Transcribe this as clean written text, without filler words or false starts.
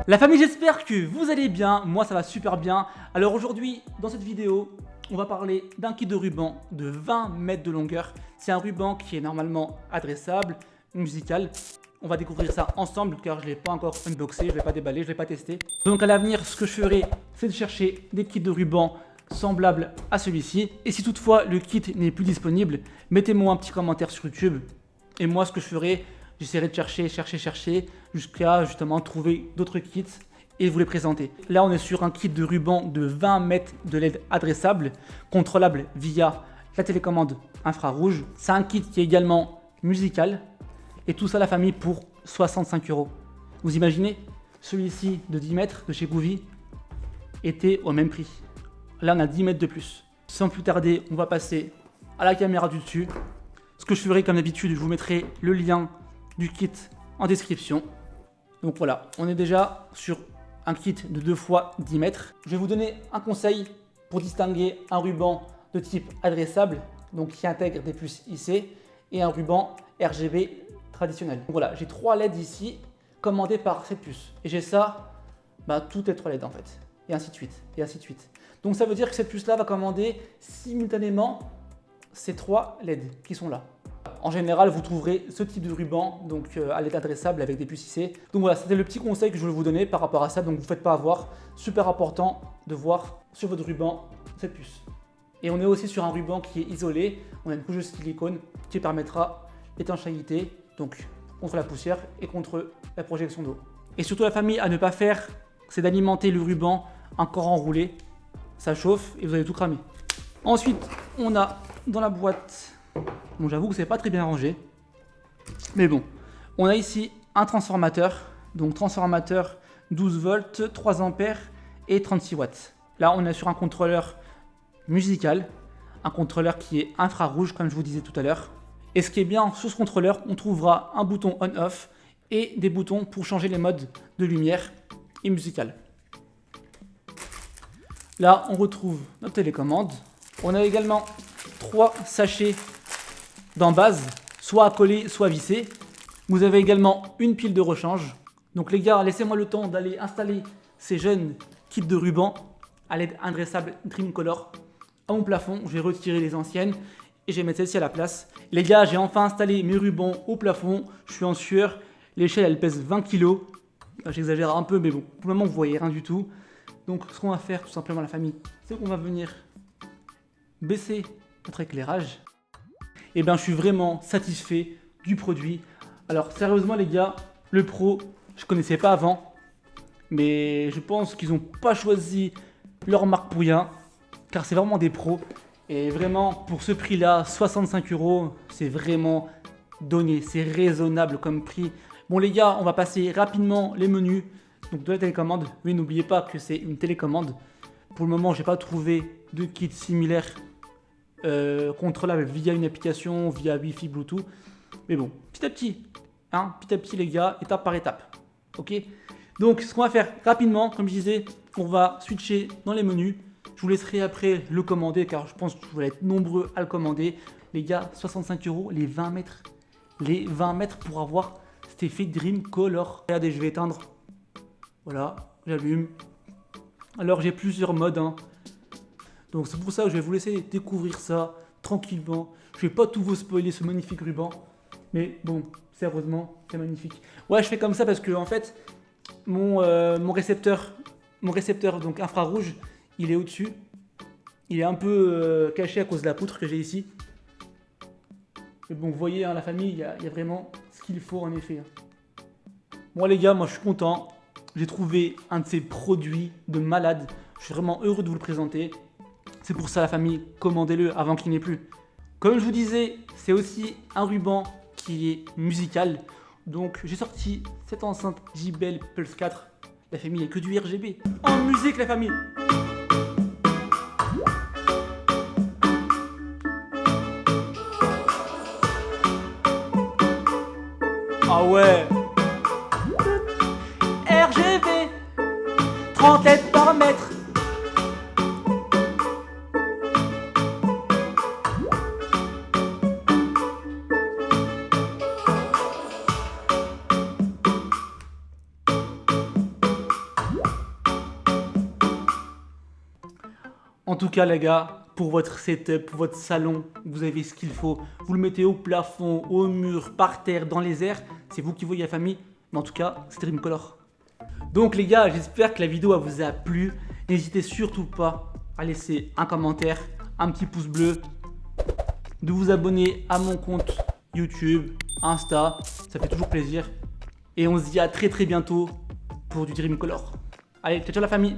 La famille, j'espère que vous allez bien, moi ça va super bien. Alors aujourd'hui, dans cette vidéo, on va parler d'un kit de ruban de 20 mètres de longueur. C'est un ruban qui est normalement adressable, musical. On va découvrir ça ensemble car je ne l'ai pas encore unboxé, je ne l'ai pas déballé, je ne l'ai pas testé. Donc à l'avenir, ce que je ferai, c'est de chercher des kits de ruban semblables à celui-ci. Et si toutefois le kit n'est plus disponible, mettez-moi un petit commentaire sur YouTube. Et moi, ce que je ferai, j'essaierai de chercher jusqu'à justement trouver d'autres kits et vous les présenter. Là, on est sur un kit de ruban de 20 mètres de LED adressable, contrôlable via la télécommande infrarouge. C'est un kit qui est également musical et tout ça, la famille, pour 65 €. Vous imaginez, celui-ci de 10 mètres de chez Goovy était au même prix. Là, on a 10 mètres de plus. Sans plus tarder, on va passer à la caméra du dessus. Ce que je ferai comme d'habitude, je vous mettrai le lien du kit en description. Donc voilà, on est déjà sur un kit de 2 fois 10 mètres. Je vais vous donner un conseil pour distinguer un ruban de type adressable, donc qui intègre des puces IC, et un ruban RGB traditionnel. Donc voilà, j'ai 3 LED ici commandés par cette puce. Et j'ai ça, tout est 3 LED en fait. Et ainsi de suite, et ainsi de suite. Donc ça veut dire que cette puce-là va commander simultanément ces 3 LED qui sont là. En général, vous trouverez ce type de ruban donc à LED adressable avec des puces IC. Donc voilà, c'était le petit conseil que je voulais vous donner par rapport à ça. Donc vous ne faites pas avoir. Super important de voir sur votre ruban cette puce. Et on est aussi sur un ruban qui est isolé. On a une couche de silicone qui permettra l'étanchéité, donc contre la poussière et contre la projection d'eau. Et surtout la famille à ne pas faire, c'est d'alimenter le ruban encore enroulé. Ça chauffe et vous allez tout cramer. Ensuite, on a dans la boîte, bon j'avoue que c'est pas très bien rangé, mais bon, on a ici un transformateur, donc transformateur 12 volts, 3 ampères et 36 watts. Là, on est sur un contrôleur musical, un contrôleur qui est infrarouge comme je vous disais tout à l'heure. Et ce qui est bien sur ce contrôleur, on trouvera un bouton on-off et des boutons pour changer les modes de lumière et musical. Là, on retrouve notre télécommande. On a également 3 sachets d'embase, soit à coller, soit vissés. Vous avez également une pile de rechange. Donc les gars, laissez-moi le temps d'aller installer ces jeunes kits de ruban à LED adressable Dreamcolor à mon plafond. Je vais retirer les anciennes et je vais mettre celle-ci à la place. Les gars, j'ai enfin installé mes rubans au plafond. Je suis en sueur. L'échelle, elle pèse 20 kg. J'exagère un peu, mais bon, pour le moment, vous voyez rien du tout. Donc ce qu'on va faire tout simplement la famille, c'est qu'on va venir baisser notre éclairage. Et bien je suis vraiment satisfait du produit. Alors sérieusement les gars, le Pro, je connaissais pas avant. Mais je pense qu'ils n'ont pas choisi leur marque pour rien. Car c'est vraiment des pros. Et vraiment pour ce prix là, 65 €, c'est vraiment donné. C'est raisonnable comme prix. Bon les gars, on va passer rapidement les menus. Donc de la télécommande, oui n'oubliez pas que c'est une télécommande. Pour le moment, j'ai pas trouvé de kit similaire contrôlable via une application, via Wi-Fi, Bluetooth. Mais bon, petit à petit les gars, étape par étape. Ok. Donc ce qu'on va faire rapidement, comme je disais, on va switcher dans les menus. Je vous laisserai après le commander car je pense que vous allez être nombreux à le commander. Les gars, 65 €, les 20 mètres. Les 20 mètres pour avoir cet effet Dreamcolor. Regardez, je vais éteindre. Voilà, j'allume. Alors j'ai plusieurs modes. Donc c'est pour ça que je vais vous laisser découvrir ça tranquillement. Je vais pas tout vous spoiler ce magnifique ruban. Mais bon, sérieusement, c'est magnifique. Ouais, je fais comme ça parce que en fait, mon récepteur donc infrarouge, il est au-dessus. Il est un peu caché à cause de la poutre que j'ai ici. Mais bon, vous voyez, la famille, il y a vraiment ce qu'il faut en effet. Bon les gars, moi je suis content. J'ai trouvé un de ces produits de malade. Je suis vraiment heureux de vous le présenter. C'est pour ça la famille, commandez-le avant qu'il n'y ait plus. Comme je vous disais, c'est aussi un ruban qui est musical. Donc j'ai sorti cette enceinte JBL Pulse 4. La famille, il n'y a que du RGB. En musique la famille. Ah ouais. RGB 30 LED par mètre. En tout cas les gars, pour votre setup, pour votre salon, vous avez ce qu'il faut. Vous le mettez au plafond, au mur, par terre, dans les airs. C'est vous qui voyez la famille. Mais en tout cas, c'est Dreamcolor. Donc les gars, j'espère que la vidéo vous a plu. N'hésitez surtout pas à laisser un commentaire, un petit pouce bleu, de vous abonner à mon compte YouTube, Insta, ça fait toujours plaisir. Et on se dit à très bientôt pour du Dreamcolor. Allez, ciao ciao la famille!